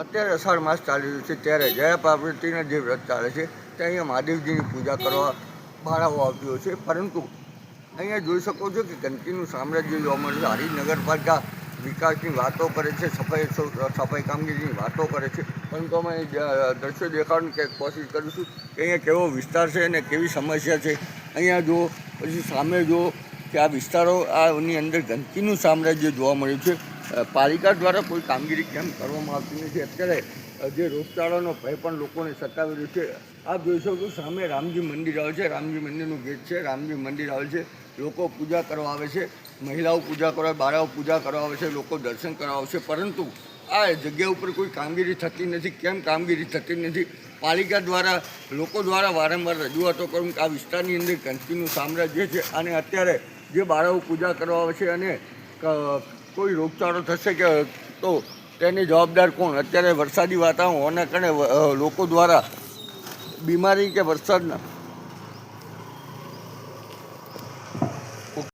અત્યારે અષાઢ માસ ચાલી રહ્યો છે ત્યારે જયા પાર્વતીના જે વ્રત ચાલે છે તે અહીંયા મહાદેવજીની પૂજા કરવા બાળાઓ આવતી હોય છે, પરંતુ અહીંયા જોઈ શકો છો કે ગંદકીનું સામ્રાજ્ય જોવા મળે છે. હારીજ નગરપાલિકા વિકાસની વાતો કરે છે, સફાઈ કામગીરીની વાતો કરે છે, પરંતુ અમે દ્રશ્યો દેખાડવાની કોશિશ કરીશું કે અહીંયા કેવો વિસ્તાર છે અને કેવી સમસ્યા છે. અહીંયા જો પછી સામે જો કે આ વિસ્તારો આની અંદર ગંદકીનું સામ્રાજ્ય જોવા મળ્યું છે. પાલિકા દ્વારા કોઈ કામગીરી કેમ કરવામાં આવતી નથી. અત્યારે જે રોગચાળાનો ભય પણ લોકોને સતાવી રહ્યો છે. આપ જોઈ શકો છો સામે રામજી મંદિર આવે છે, રામજી મંદિરનું ગેટ છે, રામજી મંદિર આવે છે, લોકો પૂજા કરવા આવે છે, મહિલાઓ પૂજા કરવા, બાળાઓ પૂજા કરવા આવે છે, લોકો દર્શન કરવા આવે છે, પરંતુ આ જગ્યા ઉપર કોઈ કામગીરી થતી નથી. કેમ કામગીરી થતી નથી? પાલિકા દ્વારા લોકો દ્વારા વારંવાર રજૂઆતો કરું કે આ વિસ્તારની અંદર ગંદકીનું સામ્રાજ્ય છે અને અત્યારે જે બાળાઓ પૂજા કરવા આવે છે અને કોઈ રોગચાળો થશે કે તો તેની જવાબદાર કોણ? અત્યારે વરસાદી વાતાવરણ હોવાના કારણે લોકો દ્વારા બીમારી કે વરસાદના